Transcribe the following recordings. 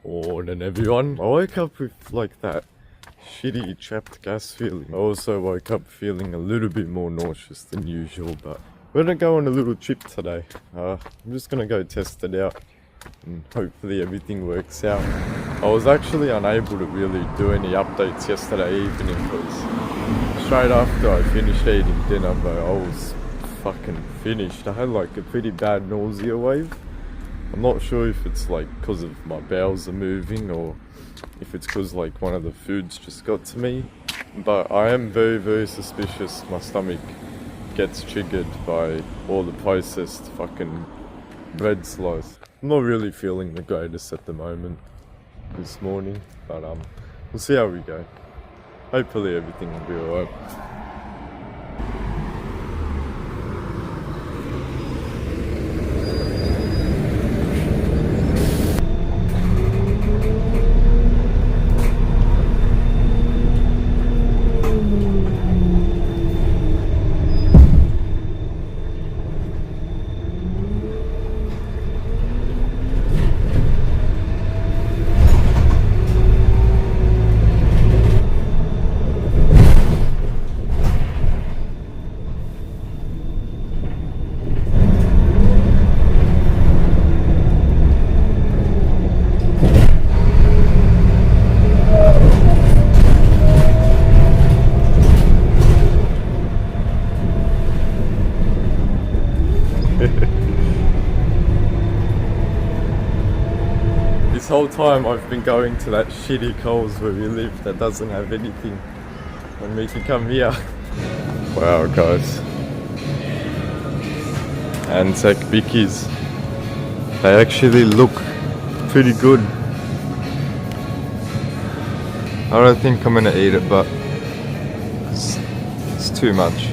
Morning everyone. I woke up with like that shitty trapped gas feeling. I also woke up feeling a little bit more nauseous than usual, but we're gonna go on a little trip today. I'm just gonna go test it out and hopefully everything works out. I was actually unable to really do any updates yesterday evening because straight after I finished eating dinner, but I was fucking finished. I had like a pretty bad nausea wave. I'm not sure if it's like because of my bowels are moving or if it's because like one of the foods just got to me, but I am very suspicious my stomach gets triggered by all the processed fucking bread slice. I'm not really feeling the greatest at the moment this morning, but we'll see how we go. Hopefully everything will be alright. This whole time I've been going to that shitty Coles where we live that doesn't have anything, and we can come here. Wow guys. Anzac Bickies. They actually look pretty good. I don't think I'm gonna eat it, but it's too much.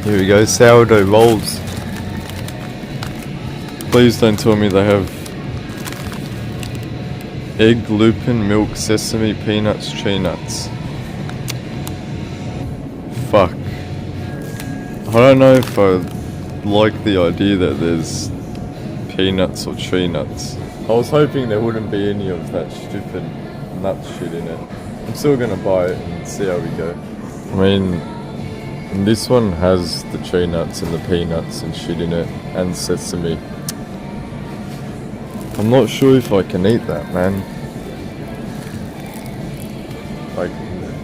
Here we go, sourdough rolls. Please don't tell me they have egg, lupin, milk, sesame, peanuts, tree nuts. Fuck. I don't know if I like the idea that there's peanuts or tree nuts. I was hoping there wouldn't be any of that stupid nut shit in it. I'm still gonna buy it and see how we go. I mean, this one has the tree nuts and the peanuts and shit in it, and sesame. I'm not sure if I can eat that, man. Like,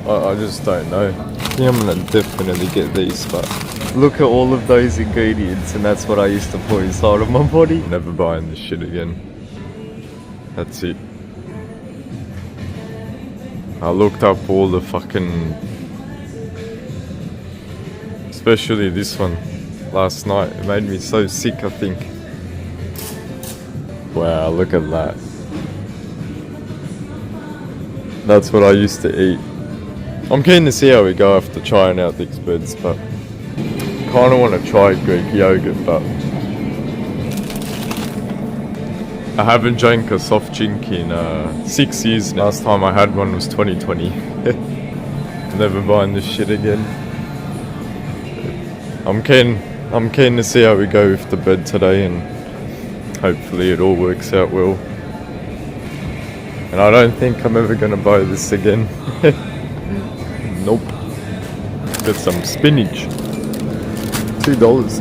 I just don't know. I think I'm gonna definitely get these, but look at all of those ingredients, and that's what I used to put inside of my body. Never buying this shit again. That's it. I looked up all the fucking, especially this one, last night. It made me so sick, I think. Wow, look at that. That's what I used to eat. I'm keen to see how we go after trying out these breads, but kind of want to try Greek yogurt, but I haven't drank a soft drink in 6 years now. Last time I had one was 2020. Never buying this shit again. I'm keen to see how we go with the bread today, and hopefully it all works out well. And I don't think I'm ever gonna buy this again. Nope. Get some spinach. $2.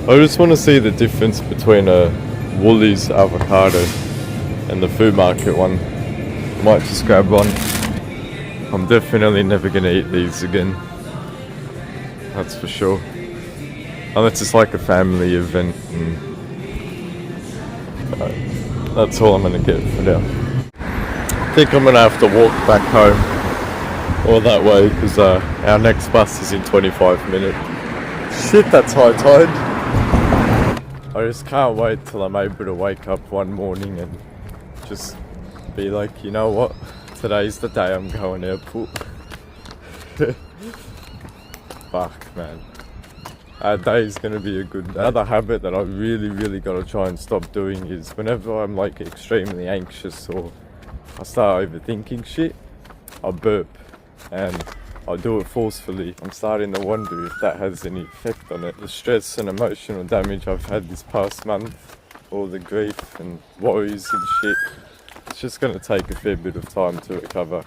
I just want to see the difference between a Woolies avocado and the food market one. Might just grab one. I'm definitely never gonna eat these again. That's for sure. Unless it's like a family event, and that's all I'm gonna get for now. I think I'm gonna have to walk back home all that way because our next bus is in 25 minutes. Shit, that's high tide. I just can't wait till I'm able to wake up one morning and just be like, you know what, today's the day I'm going airport. Fuck, man. Our day is going to be a good day. Another habit that I really got to try and stop doing is whenever I'm like extremely anxious or I start overthinking shit, I burp, and I do it forcefully. I'm starting to wonder if that has any effect on it. The stress and emotional damage I've had this past month all the grief and worries and shit. It's just gonna take a fair bit of time to recover.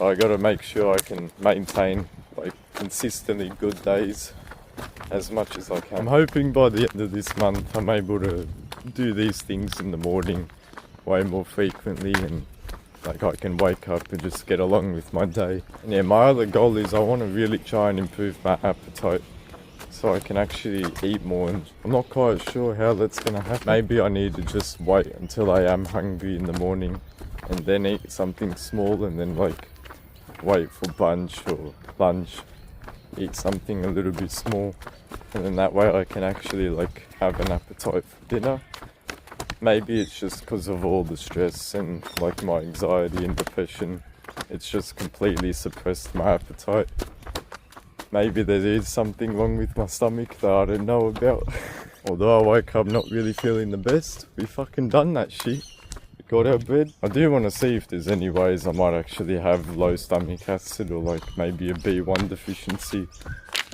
I gotta make sure I can maintain like consistently good days as much as I can. I'm hoping by the end of this month I'm able to do these things in the morning way more frequently, and like I can wake up and just get along with my day. And yeah, my other goal is I want to really try and improve my appetite so I can actually eat more, and I'm not quite sure how that's gonna happen. Maybe I need to just wait until I am hungry in the morning and then eat something small, and then like wait for brunch or lunch, eat something a little bit small, and then that way I can actually like have an appetite for dinner. Maybe it's just because of all the stress and like my anxiety and depression, it's just completely suppressed my appetite. Maybe there is something wrong with my stomach that I don't know about. Although I woke up not really feeling the best, we fucking done that shit. We got our bread. I do want to see if there's any ways I might actually have low stomach acid or like maybe a B1 deficiency,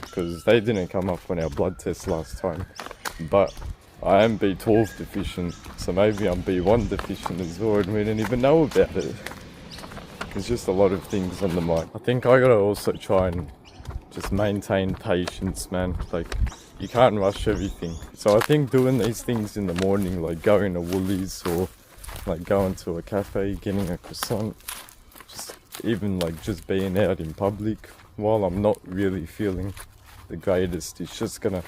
because they didn't come up on our blood test last time. But I am B12 deficient, so maybe I'm B1 deficient as well and we didn't even know about it. There's just a lot of things on the mind. I think I gotta also try and just maintain patience, man. Like, you can't rush everything. So I think doing these things in the morning, like going to Woolies or like going to a cafe, getting a croissant, just even like just being out in public while I'm not really feeling the greatest, it's just gonna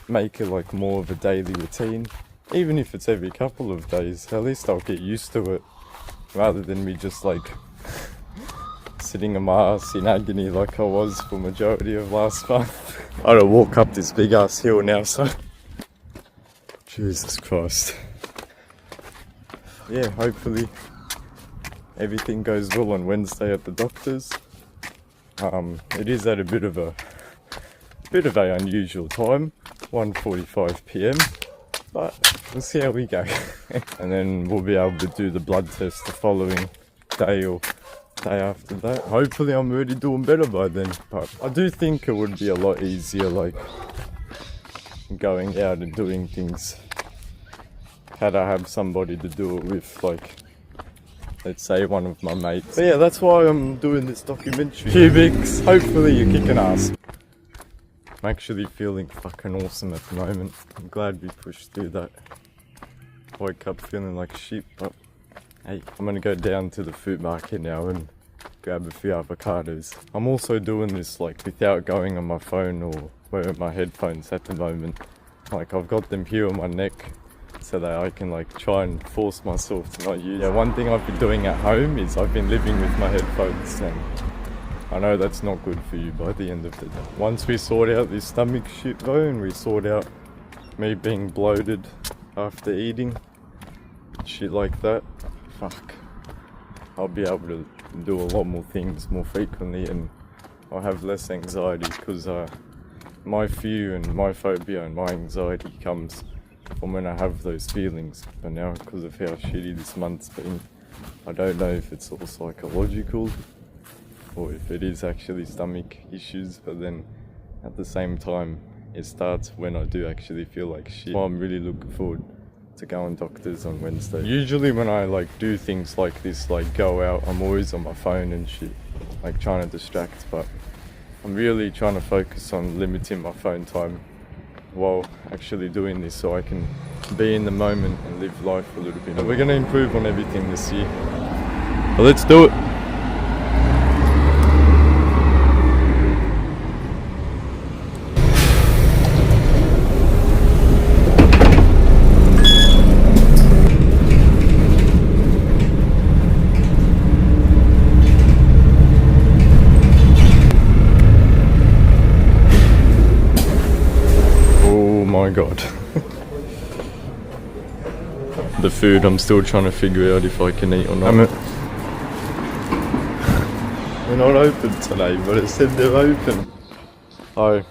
make it like more of a daily routine. Even if it's every couple of days, at least I'll get used to it, rather than me just like sitting on my ass in agony like I was for majority of last month. I gotta walk up this big ass hill now, so Jesus Christ. Yeah, hopefully everything goes well on Wednesday at the doctor's. It is at a bit of a unusual time, 1:45 PM, but we'll see how we go. And then we'll be able to do the blood test the following day or day after that. Hopefully I'm already doing better by then, but I do think it would be a lot easier like going out and doing things had I have somebody to do it with, like let's say one of my mates. But yeah, that's why I'm doing this documentary. Cubics, hopefully you're kicking ass. I'm actually feeling fucking awesome at the moment. I'm glad we pushed through that. Woke up feeling like shit, but hey, I'm gonna go down to the food market now and grab a few avocados. I'm also doing this like without going on my phone or wearing my headphones at the moment. Like I've got them here on my neck so that I can like try and force myself to not use. Yeah, one thing I've been doing at home is I've been living with my headphones, and I know that's not good for you by the end of the day. Once we sort out this stomach shit though, and we sort out me being bloated after eating, shit like that, fuck, I'll be able to do a lot more things more frequently, and I'll have less anxiety, because my fear and my phobia and my anxiety comes from when I have those feelings. But now, because of how shitty this month's been, I don't know if it's all psychological or if it is actually stomach issues, but then at the same time it starts when I do actually feel like shit. So I'm really looking forward to going doctors on Wednesday. Usually when I like do things like this, like go out, I'm always on my phone and shit, like trying to distract, but I'm really trying to focus on limiting my phone time while actually doing this so I can be in the moment and live life a little bit. We're gonna improve on everything this year. But let's do it. My god. The food, I'm still trying to figure out if I can eat or not. They're not open today, but it said they're open. Oh,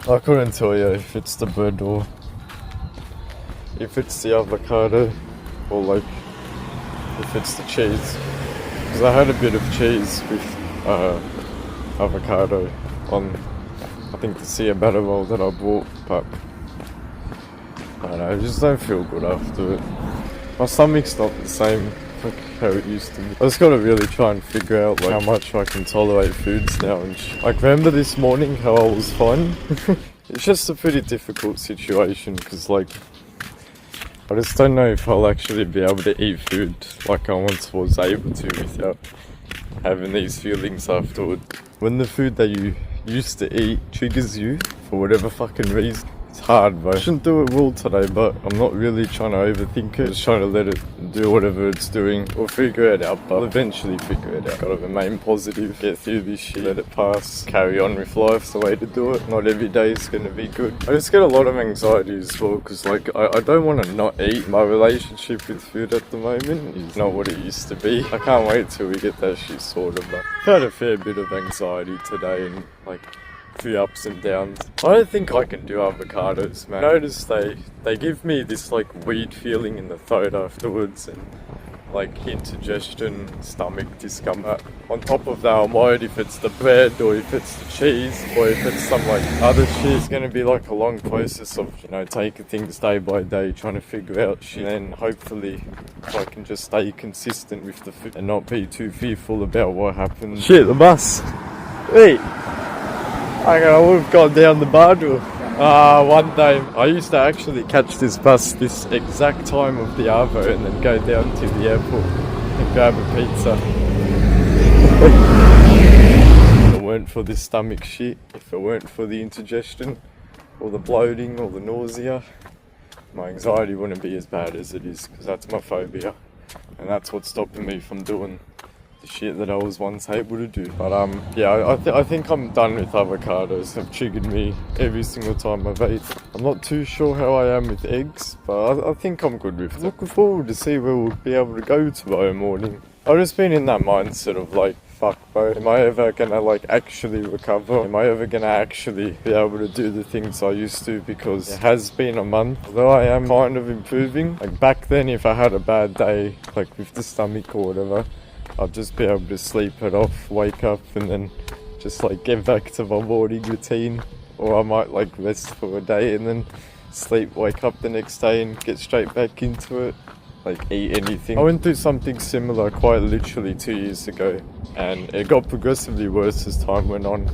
I couldn't tell you if it's the bread or if it's the avocado or like if it's the cheese, because I had a bit of cheese with avocado on, I think, the ciabatta roll that I bought, but I don't know, I just don't feel good after it. My stomach's not the same like how it used to be. I just gotta really try and figure out like how much I can tolerate foods now and like remember this morning how I was fine? It's just a pretty difficult situation because like I just don't know if I'll actually be able to eat food like I once was able to without having these feelings afterward. When the food that you used to eat triggers you for whatever fucking reason, it's hard, bro. I shouldn't do it all today, but I'm not really trying to overthink it. Just trying to let it do whatever it's doing. We'll figure it out, but I'll eventually figure it out. Gotta remain positive, get through this shit, let it pass, carry on with life's the way to do it. Not every day is gonna be good. I just get a lot of anxiety as well, because like, I don't want to not eat. My relationship with food at the moment is not what it used to be. I can't wait till we get that shit sorted, but I've had a fair bit of anxiety today and like, few ups and downs. I don't think I can do avocados, man. I notice they give me this like weird feeling in the throat afterwards and like indigestion, stomach discomfort. On top of that, I'm worried if it's the bread or if it's the cheese or if it's some like other shit. It's gonna be like a long process of, you know, taking things day by day, trying to figure out shit. And then hopefully if I can just stay consistent with the food and not be too fearful about what happens. Shit, the bus. Wait. I would have gone down the bar door. One day I used to actually catch this bus this exact time of the Arvo and then go down to the airport and grab a pizza. If it weren't for this stomach shit, if it weren't for the indigestion or the bloating or the nausea, my anxiety wouldn't be as bad as it is, because that's my phobia and that's what's stopping me from doing the shit that I was once able to do. But yeah, I think I'm done with avocados. They've triggered me every single time I've ate. I'm not too sure how I am with eggs, but I think I'm good with them. Looking forward to see where we'll be able to go tomorrow morning. I've just been in that mindset of like, fuck bro, am I ever gonna like actually recover? Am I ever gonna actually be able to do the things I used to? Because it has been a month, although I am kind of improving. Like back then, if I had a bad day, like with the stomach or whatever, I'd just be able to sleep it off, wake up and then just like get back to my morning routine. Or I might like rest for a day and then sleep, wake up the next day and get straight back into it. Like eat anything. I went through something similar quite literally 2 years ago and it got progressively worse as time went on.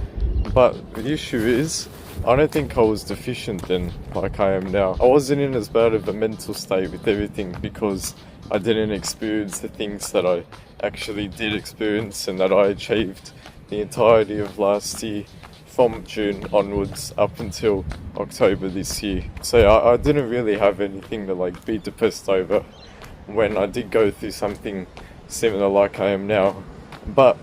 But the issue is, I don't think I was deficient then like I am now. I wasn't in as bad of a mental state with everything because I didn't experience the things that I actually did experience and that I achieved the entirety of last year from June onwards up until October this year. So I didn't really have anything to like be depressed over when I did go through something similar like I am now. But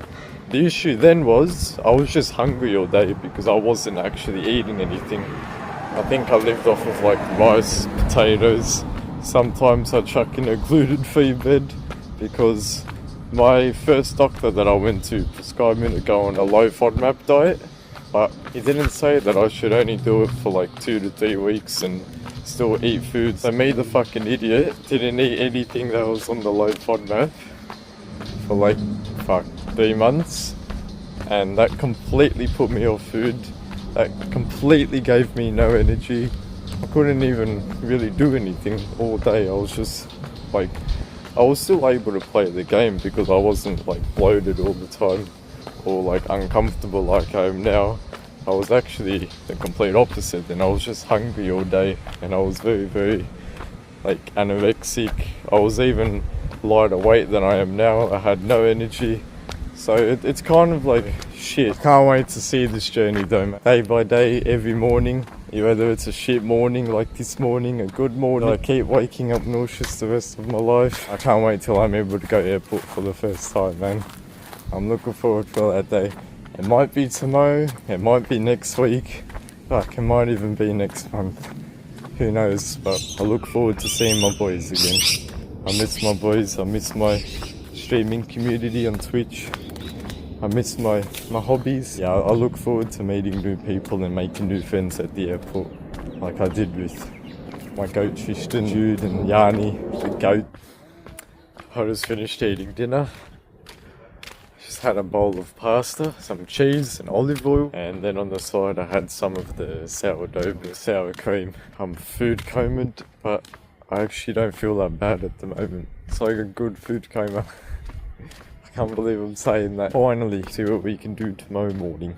the issue then was I was just hungry all day because I wasn't actually eating anything. I think I lived off of like rice, potatoes. Sometimes I chuck in a gluten-free bread because my first doctor that I went to prescribed me to go on a low FODMAP diet, but he didn't say that I should only do it for like 2 to 3 weeks and still eat food. So me, the fucking idiot, didn't eat anything that was on the low FODMAP for like 3 months, and that completely put me off food. That completely gave me no energy. I couldn't even really do anything all day. I was just like, I was still able to play the game because I wasn't like bloated all the time or like uncomfortable like I am now. I was actually the complete opposite, and I was just hungry all day and I was very, very like anorexic. I was even lighter weight than I am now. I had no energy. So it's kind of like shit. I can't wait to see this journey though, man. Day by day, every morning. Whether it's a shit morning like this morning, a good morning, I keep waking up nauseous the rest of my life. I can't wait till I'm able to go airport for the first time, man. I'm looking forward for that day. It might be tomorrow, it might be next week, fuck, it might even be next month. Who knows, but I look forward to seeing my boys again. I miss my boys, I miss my streaming community on Twitch. I miss my hobbies. Yeah, I look forward to meeting new people and making new friends at the airport, like I did with my goat Tristan, Jude and Yanni, the goat. I just finished eating dinner. Just just had a bowl of pasta, some cheese and olive oil, and then on the side I had some of the sourdough with sour cream. I'm food comed, but I actually don't feel that bad at the moment. It's like a good food coma. I can't believe I'm saying that. Finally, see what we can do tomorrow morning.